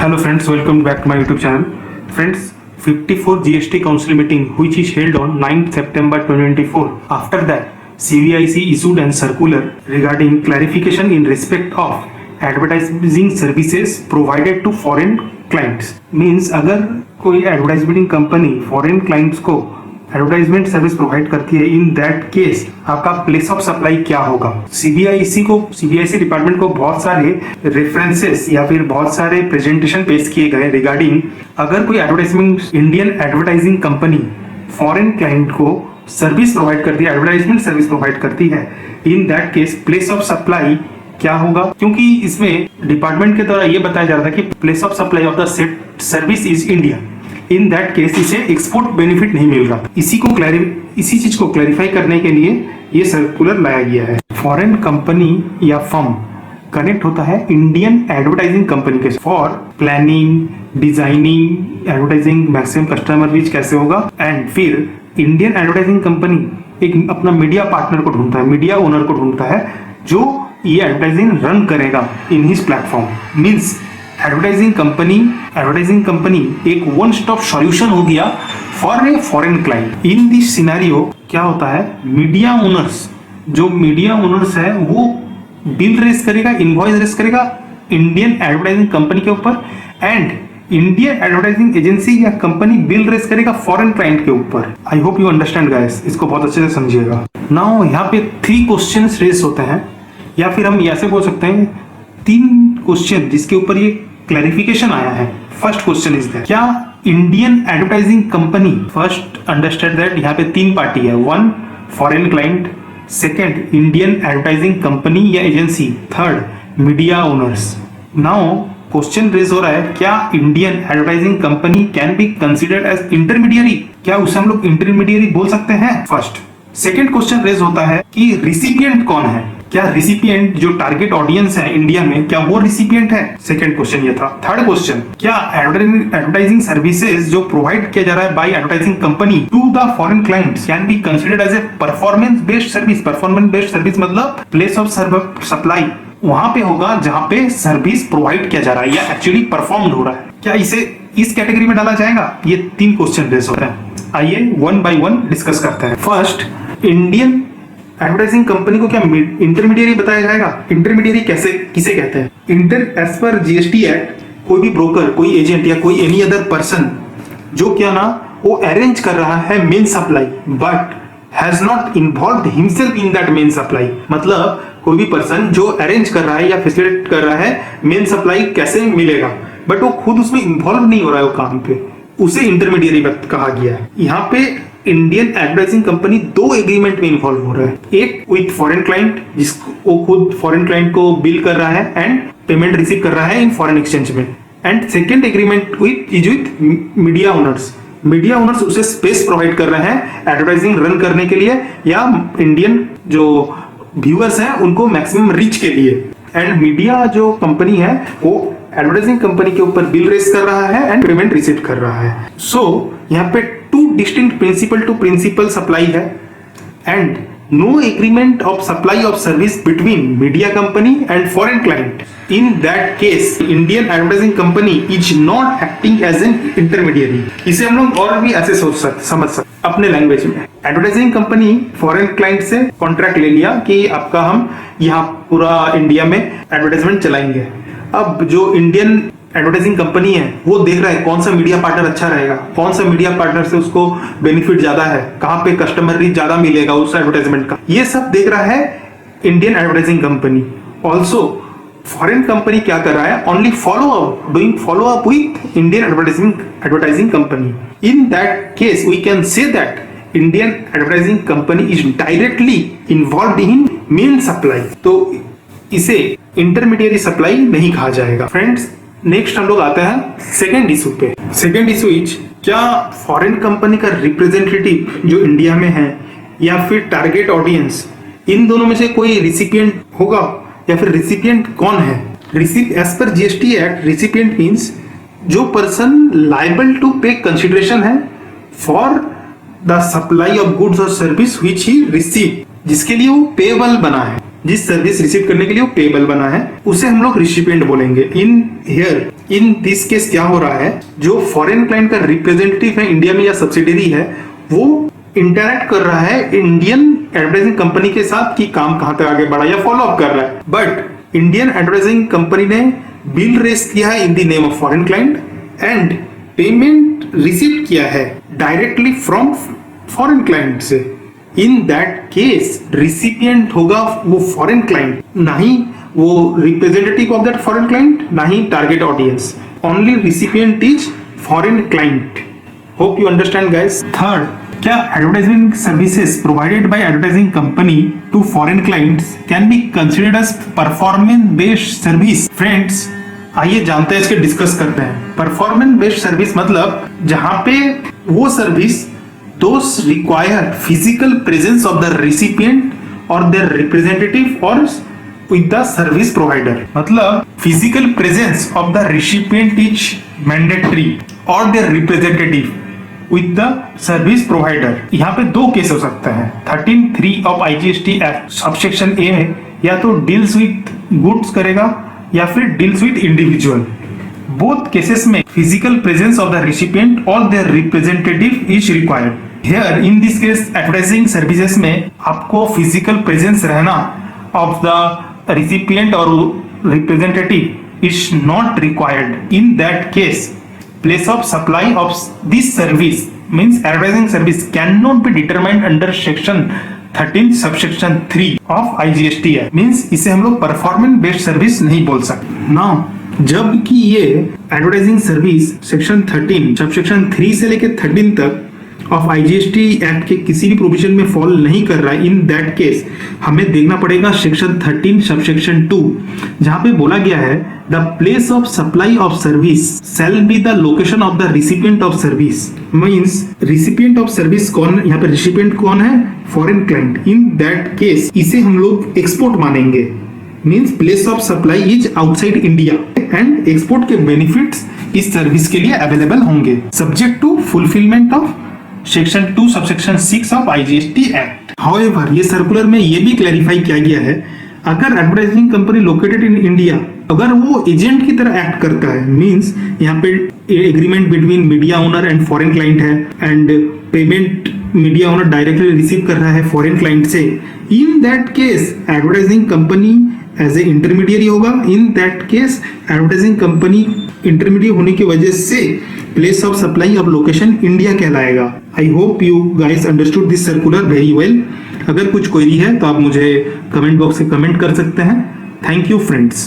Hello friends, welcome back to my YouTube channel. Friends, 54 GST Council meeting which is held on 9th September 2024. After that, CBIC issued a circular regarding clarification in respect of advertising services provided to foreign clients. Means अगर कोई advertising company foreign clients को advertisement service provide करती है, इन that case आपका place of supply क्या होगा। CBIC department को बहुत सारे रेफरेंसेस या फिर बहुत सारे प्रेजेंटेशन पेश किए गए रिगार्डिंग अगर कोई advertisement Indian advertising company foreign client को सर्विस प्रोवाइड करती है, एडवर्टाइजमेंट सर्विस प्रोवाइड करती है, इन that case place of supply क्या होगा। क्योंकि इसमें डिपार्टमेंट के द्वारा ये बताया जा रहा था कि place of supply of the service is India, in that case इसे एक्सपोर्ट बेनिफिट नहीं मिल रहा। इसी चीज को क्लैरिफाई करने के लिए ये सर्कुलर लाया गया है। फॉरेन कंपनी या फर्म कनेक्ट होता है इंडियन एडवर्टाइजिंग कंपनी के for planning, designing, advertising maximum customer reach कैसे होगा, एंड फिर इंडियन एडवर्टाइजिंग कंपनी एक अपना मीडिया पार्टनर को ढूंढता है, मीडिया ओनर को ढूंढता है जो ये एडवर्टाइजिंग रन करेगा in his platform. Means advertising company एक वन स्टॉप सॉल्यूशन हो गया for a foreign client. In this scenario क्या होता है, मीडिया ओनर्स है वो बिल रेस करेगा, इनवॉइस रेस करेगा इंडियन एडवर्टाइजिंग कंपनी के ऊपर, एंड इंडियन एडवर्टाइजिंग एजेंसी या कंपनी बिल रेस करेगा फॉरेन क्लाइंट के ऊपर। आई होप यू अंडरस्टैंड गाइस, इसको बहुत अच्छे से समझिएगा। नाउ यहाँ पे 3 क्वेश्चंस रेस होते हैं, या फिर हम ऐसे बोल सकते हैं 3 क्वेश्चन जिसके ऊपर ये क्लैरिफिकेशन आया है। फर्स्ट क्वेश्चन इज दैट क्या Indian advertising company, first understand that यहाँ पे 3 पार्टी है, 1 foreign client, second Indian advertising company या agency, third media owners. Now question raise हो रहा है क्या Indian advertising company can be considered as intermediary, क्या उसे हम लोग इंटरमीडियरी बोल सकते हैं। फर्स्ट सेकंड क्वेश्चन रेज होता है कि रिसिपिएंट कौन है, क्या रिसिपिएंट जो टारगेट ऑडियंस है इंडिया में क्या वो रिसिपिएंट है। सेकंड क्वेश्चन ये था। थर्ड क्वेश्चन क्या एडवर्टाइजिंग सर्विसेज जो प्रोवाइड किया जा रहा है by advertising company to the foreign clients can be considered as a performance based service. Performance based service मतलब प्लेस ऑफ सप्लाई वहां पे होगा जहां पे सर्विस प्रोवाइड किया जा रहा है या एक्चुअली परफॉर्म्ड हो रहा है, क्या इसे इस कैटेगरी में डाला जाएगा। ये 3 क्वेश्चन रेज होते हैं, आइए वन बाय वन डिस्कस करते हैं। फर्स्ट, इंडियन एडवर्टाइजिंग कंपनी को क्या इंटरमीडियरी बताया जाएगा। इंटरमीडियरी किसे कहते हैं। एज पर जीएसटी एक्ट कोई भी ब्रोकर, कोई एजेंट या कोई एनी अदर पर्सन जो क्या ना वो अरेंज कर रहा है main supply but has not involved himself in that main supply, मतलब कोई भी पर्सन जो अरेंज कर रहा है या फैसिलिटेट कर रहा है मेन सप्लाई कैसे मिलेगा बट वो खुद उसमें इन्वॉल्व नहीं हो रहा है वो काम पे, उसे इंटरमीडियरी कहा गया है। यहाँ पे इंडियन एडवर्टाइजिंग कंपनी 2 एग्रीमेंट में इन्वॉल्व हो रहा है, एक विथ फॉरेन क्लाइंट जिसको वो खुद फॉरेन क्लाइंट को बिल कर रहा है एंड पेमेंट रिसीव कर रहा है इन फॉरेन एक्सचेंज में, and second agreement with media owners. Media owners उसे स्पेस प्रोवाइड कर रहे हैं एडवर्टाइजिंग रन करने के लिए या इंडियन जो व्यूअर्स हैं उनको मैक्सिमम रीच के लिए, एंड मीडिया जो कंपनी है वो एडवर्टाइजिंग कंपनी के ऊपर बिल रेस कर रहा है एंड पेमेंट रिसीव कर रहा है। सो यहाँ पे 2 distinct principal to principal supply है and no agreement of supply of service between media company and foreign client. In that case Indian advertising company is not acting as an intermediary. इसे हम लोग और भी ऐसे समझ सकते अपने लैंग्वेज में। एडवर्टाइजिंग कंपनी फॉरेन क्लाइंट से कॉन्ट्रैक्ट ले लिया कि आपका हम यहाँ पूरा इंडिया में एडवर्टाइजमेंट चलाएंगे। अब जो इंडियन एडवर्टाइजिंग कंपनी है वो देख रहा है कौन सा मीडिया पार्टनर अच्छा रहेगा, कौन सा मीडिया पार्टनर से उसको बेनिफिट ज्यादा है, कहाँ पे कस्टमर रीच ज्यादा मिलेगा उस एडवर्टाइजमेंट का, ये सब देख रहा है Indian advertising company. Also foreign company क्या कर रहा है, only doing follow up with Indian advertising company. In that case we can say that Indian advertising company is directly involve in main supply, तो इसे इंटरमीडियरी सप्लाई नहीं कहा जाएगा। Friends, next हम लोग आते हैं सेकेंड इशू पे। सेकेंड इशू इज क्या फॉरेन कंपनी का रिप्रेजेंटेटिव जो इंडिया में है या फिर टारगेट ऑडियंस, इन दोनों में से कोई रिसिपिएंट होगा या फिर रिसिपिएंट कौन है। एज पर जीएसटी एक्ट रिसिपिएंट मीन्स जो person liable to pay consideration है for the supply of goods और सर्विस विच ही रिसीव, जिसके लिए वो पेबल बना है। जिस सर्विस रिसीव करने के लिए वो पेबल बना है उसे हम लोग रिसिपिएंट बोलेंगे। इन दिस केस क्या हो रहा है, जो फॉरेन क्लाइंट का रिप्रेजेंटेटिव है इंडिया में या सब्सिडरी है, वो इंटरेक्ट कर रहा है इंडियन एडवर्टाइजिंग कंपनी के साथ कि काम कहां तक आगे बढ़ा या फॉलो अप कर रहा है। बट इंडियन एडवर्टाइजिंग कंपनी ने बिल रेस किया है in the name of foreign client and payment receive किया है डायरेक्टली फ्रॉम फॉरेन क्लाइंट से। इन दैट केस रिसिपिएंट होगा वो फॉरेन क्लाइंट, ना ही वो representative of that foreign client, ना ही target audience. Only recipient is foreign client. Hope you understand guys. Third, क्या advertising services provided by advertising company to foreign clients can be considered as performance based service? Friends, आइए जानते हैं, इसके discuss करते हैं। Performance based service मतलब जहां पे वो service those require physical presence of the recipient or their representative or with the service provider। मतलब physical presence of the recipient is mandatory or their representative with the service provider। यहाँ पे दो case हो सकते हैं। 13(3) of IGST act subsection A है, या तो डील्स विथ गुड्स करेगा या फिर deals with individual. Both cases में physical presence of the recipient और their representative is required. Here in this case advertising services में आपको फिजिकल प्रेजेंस रहना ऑफ द रिसिपिएंट और representative is not required. In that case place of supply of this service means advertising service cannot be determined under section 13 subsection 3 of IGST Act। means इसे हम लोग performance based service नहीं बोल सकते। Now जबकि ये advertising service section 13 subsection 3 से लेकर 13 तक ऑफ IGST एक्ट के किसी भी प्रोविजन में फॉल नहीं कर रहा है, इन दैट केस हमें देखना पड़ेगा सेक्शन 13 सबसेक्शन 2, जहां पे बोला गया है the place of supply of service shall be the location of the recipient of service. Means recipient of service कौन, यहाँ पे रिसिपिएंट कौन है, foreign client. In that case इसे हम लोग एक्सपोर्ट मानेंगे। Means place of supply is outside India and export के बेनिफिट्स इस सर्विस के लिए अवेलेबल होंगे subject to fulfilment of section 2 subsection 6 of IGST act. However ये सर्कुलर में ये भी क्लैरिफाई किया गया है, अगर advertising company located in India अगर वो एजेंट की तरह एक्ट करता है, मींस यहाँ पे agreement between media owner and foreign client है and payment media owner directly receive कर रहा है फॉरेन क्लाइंट से, in that case advertising company as a intermediate होगा। In that case advertising company intermediate होने की वजह से place of supply of location India कहलाएगा। I hope you guys understood this circular very well. अगर कुछ query है तो आप मुझे कमेंट बॉक्स से कमेंट कर सकते हैं। Thank you friends.